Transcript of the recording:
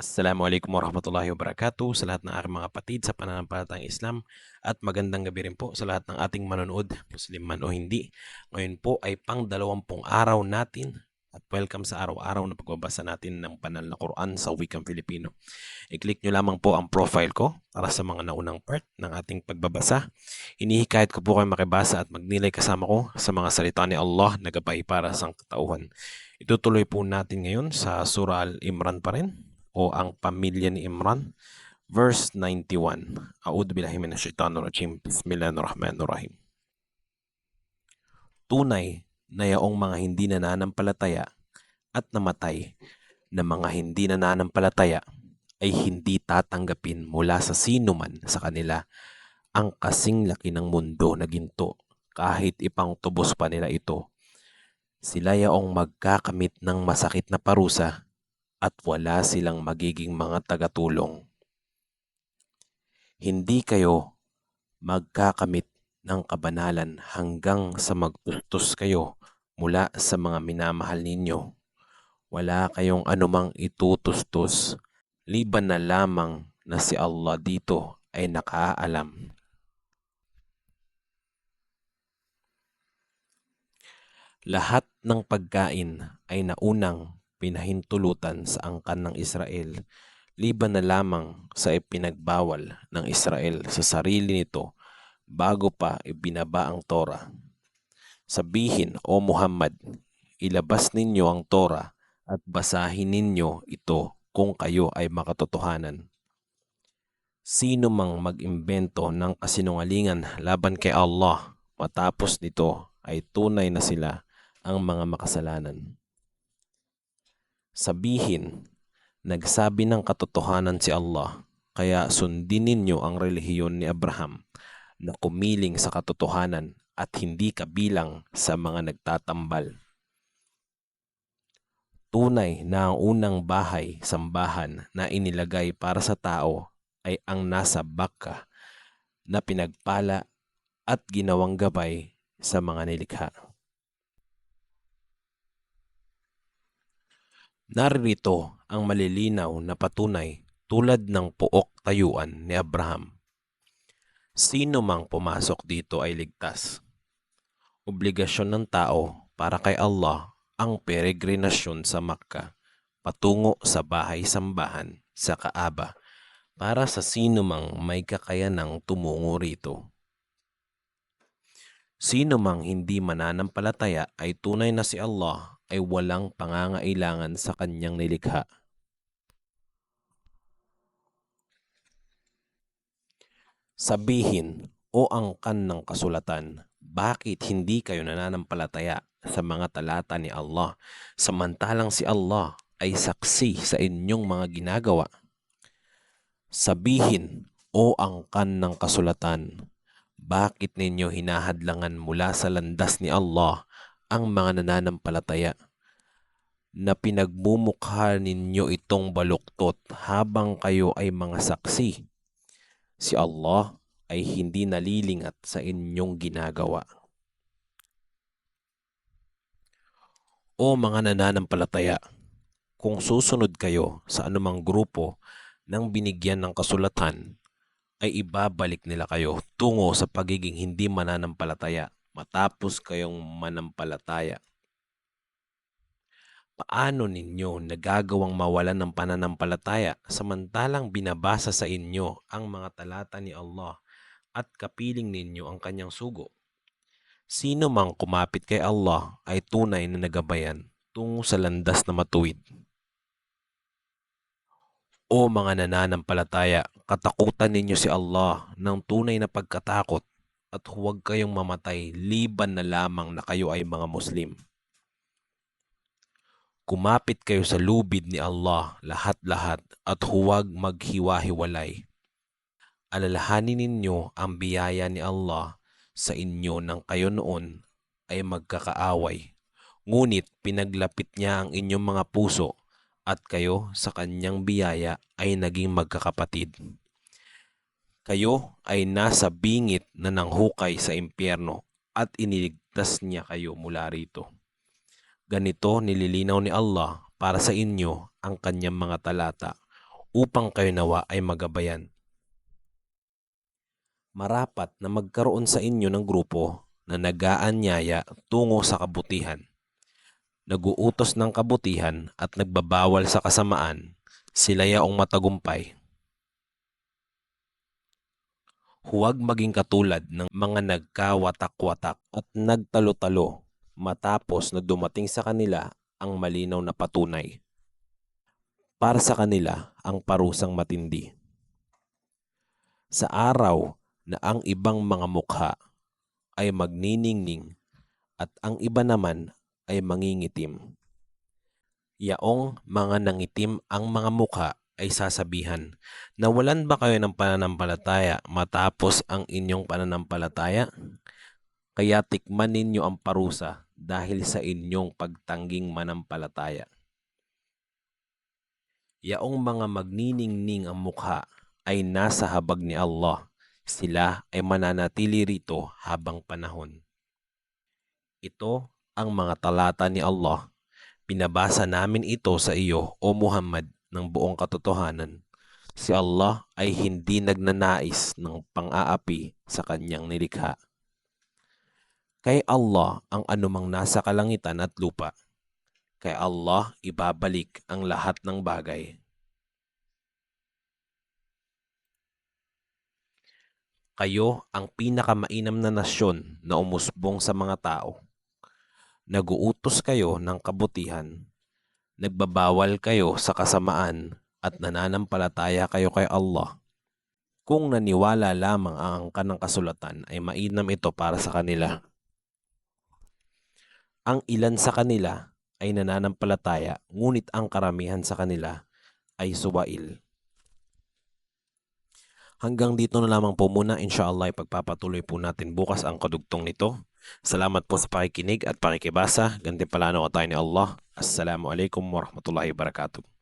Assalamualaikum warahmatullahi wabarakatuh sa lahat ng aking mga kapatid sa pananampalatayang Islam at magandang gabi rin po sa lahat ng ating manonood, Muslim man o hindi. Ngayon po ay pang-20 araw natin at welcome sa araw-araw na pagbabasa natin ng banal na Quran sa wikang Filipino. I-click nyo lamang po ang profile ko para sa mga naunang part ng ating pagbabasa. Inihikayat ko po kayo makibasa at magnilay kasama ko sa mga salita ni Allah na gabay para sa katauhan. Itutuloy po natin ngayon sa Surah Al-Imran pa rin, o ang pamilya ni Imran, verse 91. A'udhu billahi minasyaitanir rajim. Bismillahirrahmanirrahim. Tunay na yaong mga hindi nananampalataya at namatay na mga hindi nananampalataya ay hindi tatanggapin mula sa sino man sa kanila ang kasing laki ng mundo na ginto kahit ipang tubos pa nila ito. Sila yaong magkakamit ng masakit na parusa at wala silang magiging mga tagatulong. Hindi kayo magkakamit ng kabanalan hanggang sa magtustos kayo mula sa mga minamahal ninyo. Wala kayong anumang itutustos, liban na lamang na si Allah dito ay nakaalam. Lahat ng pagkain ay naunang pinahintulutan sa angkan ng Israel, liban na lamang sa ipinagbawal ng Israel sa sarili nito bago pa ibinaba ang Torah. Sabihin, O Muhammad, ilabas ninyo ang Torah at basahin ninyo ito kung kayo ay makatotohanan. Sino mang mag-imbento ng kasinungalingan laban kay Allah, matapos nito ay tunay na sila ang mga makasalanan. Sabihin, nagsabi ng katotohanan si Allah, kaya sundin ninyo ang relihiyon ni Abraham na kumiling sa katotohanan at hindi kabilang sa mga nagtatambal. Tunay na ang unang bahay-sambahan na inilagay para sa tao ay ang nasa Bakka na pinagpala at ginawang gabay sa mga nilikha. Naririto ang malilinaw na patunay tulad ng puok tayuan ni Abraham. Sino mang pumasok dito ay ligtas. Obligasyon ng tao para kay Allah ang peregrinasyon sa Makkah patungo sa bahay-sambahan sa Kaaba para sa sino mang may kakayanang tumungo rito. Sino mang hindi mananampalataya ay tunay na si Allah ay walang pangangailangan sa kanyang nilikha. Sabihin, o angkan ng kasulatan, bakit hindi kayo nananampalataya sa mga talata ni Allah samantalang si Allah ay saksi sa inyong mga ginagawa? Sabihin, o angkan ng kasulatan, bakit ninyo hinahadlangan mula sa landas ni Allah ang mga nananampalataya na pinagmumukha ninyo itong baluktot habang kayo ay mga saksi? Si Allah ay hindi nalilingat sa inyong ginagawa. O mga nananampalataya, kung susunod kayo sa anumang grupo ng binigyan ng kasulatan, ay ibabalik nila kayo tungo sa pagiging hindi mananampalataya matapos kayong manampalataya. Paano ninyo nagagawang mawalan ng pananampalataya samantalang binabasa sa inyo ang mga talata ni Allah at kapiling ninyo ang kanyang sugo? Sino mang kumapit kay Allah ay tunay na nagabayan tungo sa landas na matuwid. O mga nananampalataya, katakutan ninyo si Allah ng tunay na pagkatakot at huwag kayong mamatay liban na lamang na kayo ay mga Muslim. Kumapit kayo sa lubid ni Allah lahat-lahat at huwag maghiwa-hiwalay. Alalahanin ninyo ang biyaya ni Allah sa inyo nang kayo noon ay magkakaaway. Ngunit pinaglapit niya ang inyong mga puso at kayo sa kanyang biyaya ay naging magkakapatid. Kayo ay nasa bingit na nanghukay sa impyerno at iniligtas niya kayo mula rito. Ganito nililinaw ni Allah para sa inyo ang kanyang mga talata upang kayo nawa ay magabayan. Marapat na magkaroon sa inyo ng grupo na nag-aanyaya tungo sa kabutihan, naguutos ng kabutihan at nagbabawal sa kasamaan, sila yaong matagumpay. Huwag maging katulad ng mga nagkawatak-watak at nagtalo-talo matapos na dumating sa kanila ang malinaw na patunay. Para sa kanila ang parusang matindi. Sa araw na ang ibang mga mukha ay magniningning at ang iba naman ay mangingitim. Yaong mga nangitim ang mga mukha ay sasabihan, nawalan ba kayo ng pananampalataya matapos ang inyong pananampalataya? Kaya tikman ninyo ang parusa dahil sa inyong pagtangging manampalataya. Yaong mga magniningning ang mukha ay nasa habag ni Allah. Sila ay mananatili rito habang panahon. Ito ang mga talata ni Allah. Pinabasa namin ito sa iyo, O Muhammad, ng buong katotohanan. Si Allah ay hindi nagnanais ng pang-aapi sa kanyang nilikha. Kay Allah ang anumang nasa kalangitan at lupa. Kay Allah ibabalik ang lahat ng bagay. Kayo ang pinakamainam na nasyon na umusbong sa mga tao. Naguutos kayo ng kabutihan, nagbabawal kayo sa kasamaan at nananampalataya kayo kay Allah. Kung naniwala lamang ang angkan ng kasulatan ay mainam ito para sa kanila. Ang ilan sa kanila ay nananampalataya, ngunit ang karamihan sa kanila ay suwail. Hanggang dito na lamang po muna, inshallah ipagpapatuloy po natin bukas ang kadugtong nito. Salamat po sa pakikinig at pakikibasa. Gantimpalano ko tayo ni Allah. Assalamualaikum warahmatullahi wabarakatuh.